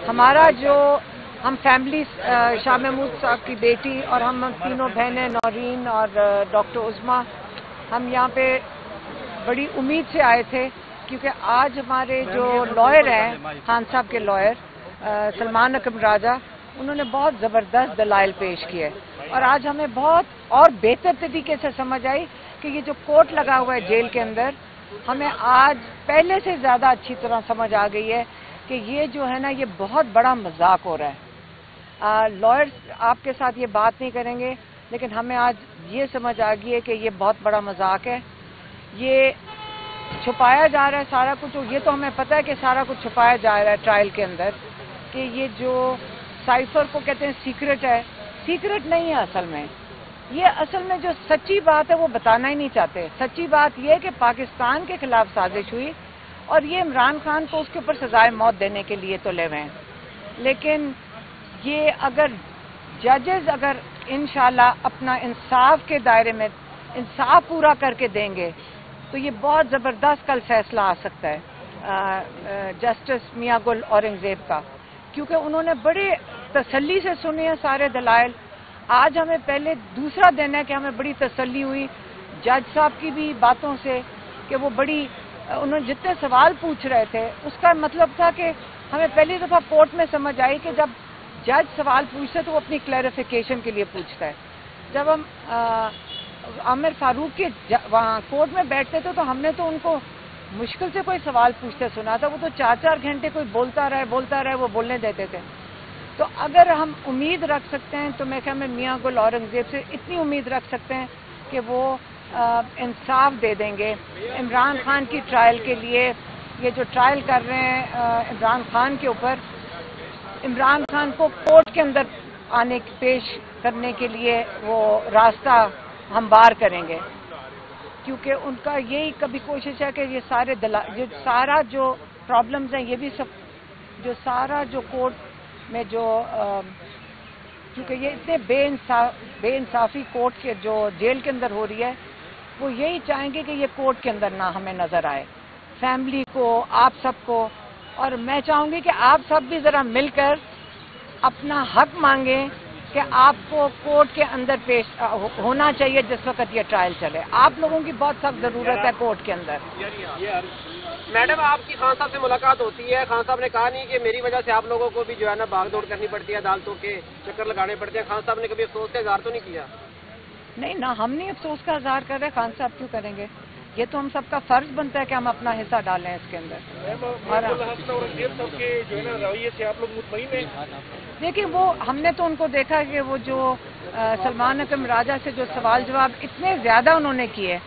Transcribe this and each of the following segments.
ہمارا جو ہم فیملی شاہ محمود صاحب کی بیٹی اور ہم تینوں بہنیں نورین اور ڈاکٹر عظمیٰ ہم یہاں پہ بڑی امید سے آئے تھے، کیونکہ آج ہمارے جو لائر ہیں خان صاحب کے لائر سلمان اکرم راجہ، انہوں نے بہت زبردست دلائل پیش کیے اور آج ہمیں بہت اور بہتر طریقے سے سمجھ آئی کہ یہ جو کوٹ لگا ہوا ہے جیل کے اندر، ہمیں آج پہلے سے زیادہ اچھی طرح سمجھ آ گئی ہے کہ یہ جو ہے نا یہ بہت بڑا مذاق ہو رہا ہے۔ لائرز آپ کے ساتھ یہ بات نہیں کریں گے، لیکن ہمیں آج یہ سمجھ آ گئی ہے کہ یہ بہت بڑا مذاق ہے، یہ چھپایا جا رہا ہے سارا کچھ۔ یہ تو ہمیں پتہ ہے کہ سارا کچھ چھپایا جا رہا ہے ٹرائل کے اندر، کہ یہ جو سائفر کو کہتے ہیں سیکرٹ ہے، سیکرٹ نہیں ہے اصل میں۔ یہ اصل میں جو سچی بات ہے وہ بتانا ہی نہیں چاہتے۔ سچی بات یہ ہے کہ پاکستان کے خلاف سازش ہوئی اور یہ عمران خان کو اس کے اوپر سزائے موت دینے کے لیے تلے ہوئے ہیں، لیکن یہ اگر ججز اگر انشاءاللہ اپنا انصاف کے دائرے میں انصاف پورا کر کے دیں گے تو یہ بہت زبردست کل فیصلہ آ سکتا ہے جسٹس میاں گل اورنگزیب کا، کیونکہ انہوں نے بڑے تسلی سے سنے ہیں سارے دلائل۔ آج ہمیں پہلے دوسرا دن ہے کہ ہمیں بڑی تسلی ہوئی جج صاحب کی بھی باتوں سے کہ وہ بڑی انہوں نے جتنے سوال پوچھ رہے تھے اس کا مطلب تھا کہ ہمیں پہلی دفعہ کورٹ میں سمجھ آئی کہ جب جج سوال پوچھتے تو وہ اپنی کلیریفیکیشن کے لیے پوچھتا ہے۔ جب ہم عامر فاروق کے وہاں کورٹ میں بیٹھتے تھے تو ہم نے تو ان کو مشکل سے کوئی سوال پوچھتے سنا تھا، وہ تو 4 گھنٹے کوئی بولتا رہے وہ بولنے دیتے تھے۔ تو اگر ہم امید رکھ سکتے ہیں تو میں کہ ہمیں میاں گل اورنگزیب سے اتنی امید رکھ سکتے ہیں کہ وہ انصاف دے دیں گے عمران خان کی ٹرائل کے لیے۔ یہ جو ٹرائل کر رہے ہیں عمران خان کے اوپر، عمران خان کو کورٹ کے اندر آنے پیش کرنے کے لیے وہ راستہ ہموار کریں گے، کیونکہ ان کا یہی کبھی کوشش ہے کہ یہ سارا جو پرابلمز ہیں یہ بھی سب جو سارا جو کورٹ میں جو کیونکہ یہ اتنے بے انصافی کورٹ کے جو جیل کے اندر ہو رہی ہے، وہ یہی چاہیں گے کہ یہ کورٹ کے اندر نہ ہمیں نظر آئے، فیملی کو، آپ سب کو۔ اور میں چاہوں گی کہ آپ سب بھی ذرا مل کر اپنا حق مانگیں کہ آپ کو کورٹ کے اندر پیش ہونا چاہیے جس وقت یہ ٹرائل چلے۔ آپ لوگوں کی بہت سخت ضرورت ہے کورٹ کے اندر۔ میڈم آپ کی خان صاحب سے ملاقات ہوتی ہے، خان صاحب نے کہا نہیں کہ میری وجہ سے آپ لوگوں کو بھی جو ہے نا بھاگ دوڑ کرنی پڑتی ہے، عدالتوں کے چکر لگانے پڑتے ہیں، خان صاحب نے کبھی افسوس کا اظہار تو نہیں کیا؟ نہیں نہ، ہم نہیں افسوس کا اظہار کر رہے، خان صاحب کیوں کریں گے؟ یہ تو ہم سب کا فرض بنتا ہے کہ ہم اپنا حصہ ڈالیں اس کے اندر۔ دیکھیے وہ ہم نے تو ان کو دیکھا کہ وہ جو سلمان اکرم راجہ سے جو سوال جواب اتنے زیادہ انہوں نے کیے،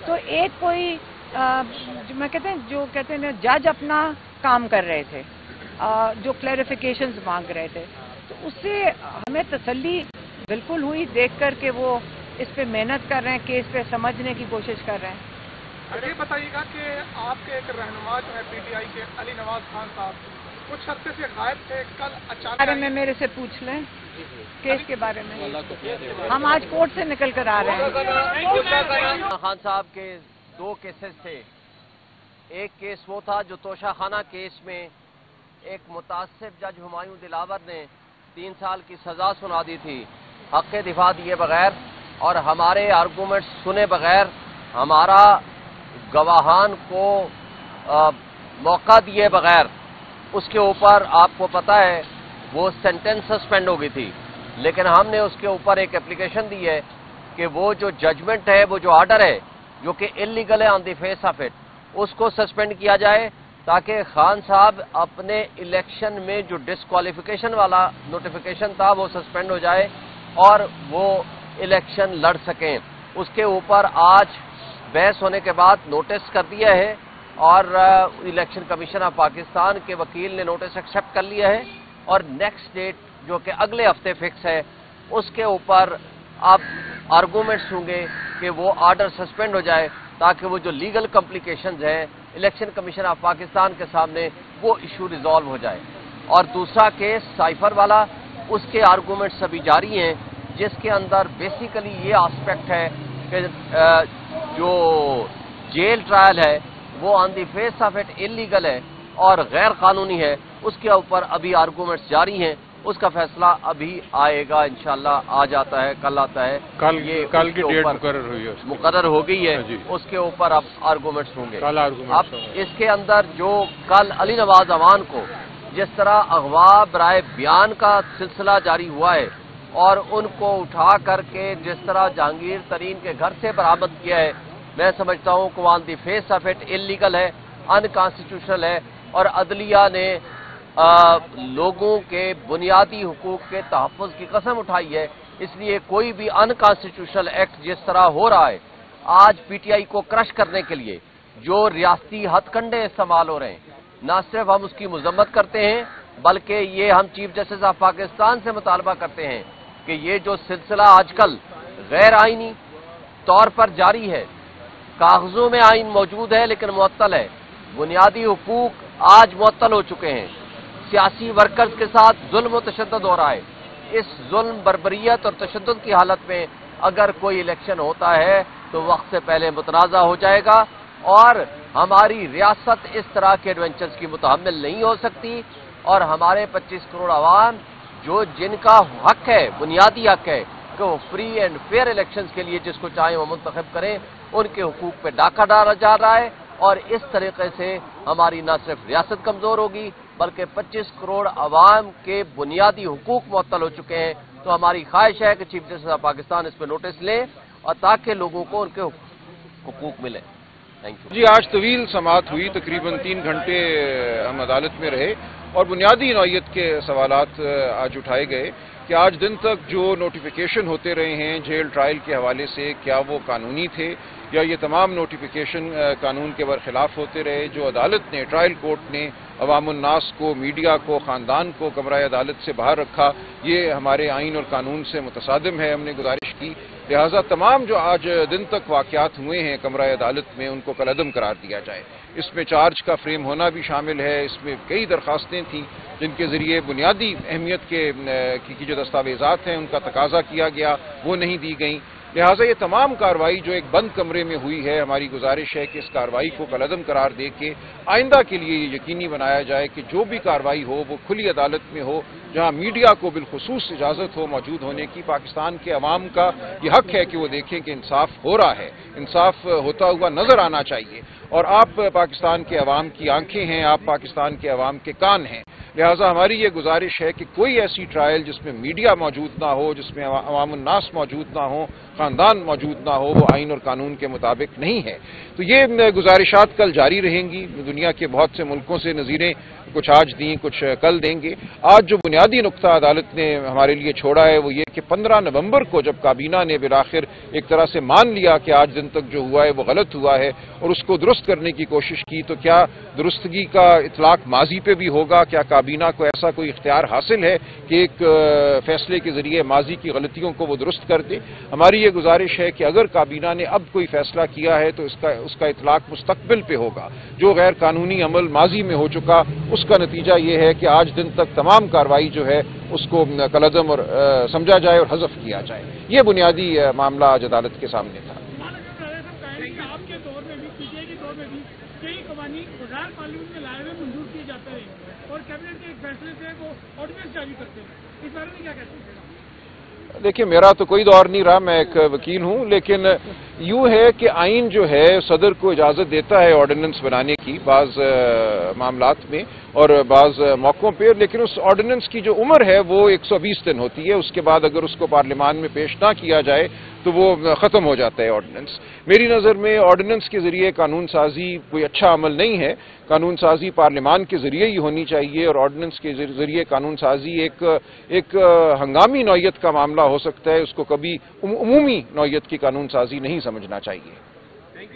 تو ایک کوئی میں کہتے ہیں جج اپنا کام کر رہے تھے، جو کلیریفیکیشنز مانگ رہے تھے، تو اس سے ہمیں تسلی بالکل ہوئی دیکھ کر کہ وہ اس پہ محنت کر رہے ہیں، کیس پہ سمجھنے کی کوشش کر رہے ہیں۔ یہ بتائیے گا کہ آپ کے ایک رہنما جو ہے پی ٹی آئی کے علی نواز خان صاحب کچھ عرصے سے غائب تھے، کل اچانک بارے میں میرے سے پوچھ لیں کیس کے بارے میں، ہم آج کورٹ سے نکل کر آ رہے ہیں۔ خان صاحب کے 2 کیسز تھے، ایک کیس وہ تھا جو توشہ خانہ کیس میں ایک متعصب جج ہمایوں دلاور نے 3 سال کی سزا سنا دی تھی حق دفاع دیے بغیر اور ہمارے آرگومنٹس سنے بغیر، ہمارا گواہان کو موقع دیے بغیر، اس کے اوپر آپ کو پتہ ہے وہ سینٹنس سسپینڈ ہو گئی تھی، لیکن ہم نے اس کے اوپر ایک اپلیکیشن دی ہے کہ وہ جو ججمنٹ ہے، وہ جو آرڈر ہے جو کہ انلیگل ہے آن دی فیس آف اٹ، اس کو سسپینڈ کیا جائے تاکہ خان صاحب اپنے الیکشن میں جو ڈسکوالیفیکیشن والا نوٹیفیکیشن تھا وہ سسپینڈ ہو جائے اور وہ الیکشن لڑ سکیں۔ اس کے اوپر آج بحث ہونے کے بعد نوٹس کر دیا ہے اور الیکشن کمیشن آف پاکستان کے وکیل نے نوٹس ایکسیپٹ کر لیا ہے اور نیکسٹ ڈیٹ جو کہ اگلے ہفتے فکس ہے، اس کے اوپر اب آرگومنٹس ہوں گے کہ وہ آرڈر سسپینڈ ہو جائے تاکہ وہ جو لیگل کمپلیکیشنز ہیں الیکشن کمیشن آف پاکستان کے سامنے وہ ایشو ریزالو ہو جائے۔ اور دوسرا کیس سائفر والا، اس کے آرگومنٹس ابھی جاری ہیں، جس کے اندر بیسیکلی یہ آسپیکٹ ہے کہ جو جیل ٹرائل ہے وہ on the face of it illegal ہے اور غیر قانونی ہے، اس کے اوپر ابھی آرگومنٹس جاری ہیں، اس کا فیصلہ ابھی آئے گا انشاءاللہ، آج آتا ہے، کل آتا ہے، یہ کل کی ڈیٹ مقرر ہو گئی ہے، اس کے اوپر اب آرگومنٹس ہوں گے۔ اب اس کے اندر جو کل علی نواز امان کو جس طرح اغوا برائے بیان کا سلسلہ جاری ہوا ہے اور ان کو اٹھا کر کے جس طرح جہانگیر ترین کے گھر سے برآمد کیا ہے، میں سمجھتا ہوں کہ on the face of it illegal ہے، ان کانسٹیٹیوشنل ہے، اور عدلیہ نے لوگوں کے بنیادی حقوق کے تحفظ کی قسم اٹھائی ہے۔ اس لیے کوئی بھی ان کانسٹیٹیوشنل ایکٹ جس طرح ہو رہا ہے آج پی ٹی آئی کو کرش کرنے کے لیے جو ریاستی ہتھ کنڈے استعمال ہو رہے ہیں، نہ صرف ہم اس کی مذمت کرتے ہیں بلکہ یہ ہم چیف جسٹس آف پاکستان سے مطالبہ کرتے ہیں کہ یہ جو سلسلہ آج کل غیر آئینی طور پر جاری ہے، کاغذوں میں آئین موجود ہے لیکن معطل ہے، بنیادی حقوق آج معطل ہو چکے ہیں، سیاسی ورکرز کے ساتھ ظلم و تشدد ہو رہا ہے۔ اس ظلم، بربریت اور تشدد کی حالت میں اگر کوئی الیکشن ہوتا ہے تو وقت سے پہلے متنازع ہو جائے گا اور ہماری ریاست اس طرح کے ایڈونچرز کی متحمل نہیں ہو سکتی، اور ہمارے 25 کروڑ عوام جن کا حق ہے، بنیادی حق ہے کہ وہ فری اینڈ فیئر الیکشنز کے لیے جس کو چاہیں وہ منتخب کریں، ان کے حقوق پہ ڈاکہ ڈالا جا رہا ہے، اور اس طریقے سے ہماری نہ صرف ریاست کمزور ہوگی بلکہ 25 کروڑ عوام کے بنیادی حقوق معطل ہو چکے ہیں۔ تو ہماری خواہش ہے کہ چیف جسٹس آف پاکستان اس پہ نوٹس لیں اور تاکہ لوگوں کو ان کے حقوق ملیں۔ جی، آج طویل سماعت ہوئی، تقریباً 3 گھنٹے ہم عدالت میں رہے اور بنیادی نوعیت کے سوالات آج اٹھائے گئے کہ آج دن تک جو نوٹیفیکیشن ہوتے رہے ہیں جیل ٹرائل کے حوالے سے، کیا وہ قانونی تھے یا یہ تمام نوٹیفیکیشن قانون کے برخلاف ہوتے رہے؟ جو عدالت نے، ٹرائل کورٹ نے عوام الناس کو، میڈیا کو، خاندان کو کمرہ عدالت سے باہر رکھا، یہ ہمارے آئین اور قانون سے متصادم ہے۔ ہم نے گزارش کی لہٰذا تمام جو آج دن تک واقعات ہوئے ہیں کمرہ عدالت میں ان کو کالعدم قرار دیا جائے۔ اس میں چارج کا فریم ہونا بھی شامل ہے، اس میں کئی درخواستیں تھیں جن کے ذریعے بنیادی اہمیت کی جو دستاویزات ہیں ان کا تقاضا کیا گیا، وہ نہیں دی گئیں۔ لہٰذا یہ تمام کارروائی جو ایک بند کمرے میں ہوئی ہے، ہماری گزارش ہے کہ اس کارروائی کو کالعدم قرار دے کے آئندہ کے لیے یہ یقینی بنایا جائے کہ جو بھی کارروائی ہو وہ کھلی عدالت میں ہو، جہاں میڈیا کو بالخصوص اجازت ہو موجود ہونے کی۔ پاکستان کے عوام کا یہ حق ہے کہ وہ دیکھیں کہ انصاف ہو رہا ہے، انصاف ہوتا ہوا نظر آنا چاہیے، اور آپ پاکستان کے عوام کی آنکھیں ہیں، آپ پاکستان کے عوام کے کان ہیں۔ لہٰذا ہماری یہ گزارش ہے کہ کوئی ایسی ٹرائل جس میں میڈیا موجود نہ ہو، جس میں عوام الناس موجود نہ ہو، خاندان موجود نہ ہو، وہ آئین اور قانون کے مطابق نہیں ہے۔ تو یہ گزارشات کل جاری رہیں گی۔ دنیا کے بہت سے ملکوں سے نظیریں کچھ آج دیں، کچھ کل دیں گے۔ آج جو بنیادی نقطہ عدالت نے ہمارے لیے چھوڑا ہے وہ یہ کہ 15 نومبر کو جب کابینہ نے بالآخر ایک طرح سے مان لیا کہ آج دن تک جو ہوا ہے وہ غلط ہوا ہے اور اس کو درست کرنے کی کوشش کی، تو کیا درستگی کا اطلاق ماضی پہ بھی ہوگا؟ کیا کابینہ کو ایسا کوئی اختیار حاصل ہے کہ ایک فیصلے کے ذریعے ماضی کی غلطیوں کو وہ درست کر دے؟ ہماری یہ گزارش ہے کہ اگر کابینہ نے اب کوئی فیصلہ کیا ہے تو اس کا اطلاق مستقبل پہ ہوگا۔ جو غیر قانونی عمل ماضی میں ہو چکا اس کا نتیجہ یہ ہے کہ آج دن تک تمام کارروائی جو ہے اس کو کالعدم اور سمجھا جائے اور حذف کیا جائے۔ یہ بنیادی معاملہ آج عدالت کے سامنے تھا۔ آپ کے دور میں بھی، پی ٹی آئی کے دور میں بھی کئی قوانین بغیر پارلیمنٹ میں لائے ہوئے منظور کیے جاتے ہیں اور کیبنٹ کے ایک فیصلے سے وہ آرڈیننس جاری کرتے ہیں، اس بارے میں کیا کہتے ہیں؟ دیکھیں، میرا تو کوئی دور نہیں رہا، میں ایک وکیل ہوں، لیکن یوں ہے کہ آئین جو ہے صدر کو اجازت دیتا ہے آرڈیننس بنانے کی بعض معاملات میں اور بعض موقعوں پہ، لیکن اس آرڈیننس کی جو عمر ہے وہ 120 دن ہوتی ہے۔ اس کے بعد اگر اس کو پارلیمان میں پیش نہ کیا جائے تو وہ ختم ہو جاتا ہے آرڈیننس۔ میری نظر میں آرڈیننس کے ذریعے قانون سازی کوئی اچھا عمل نہیں ہے۔ قانون سازی پارلیمان کے ذریعے ہی ہونی چاہیے اور آرڈیننس کے ذریعے قانون سازی ایک ہنگامی نوعیت کا معاملہ ہو سکتا ہے، اس کو کبھی عمومی نوعیت کی قانون سازی نہیں سمجھنا چاہیے۔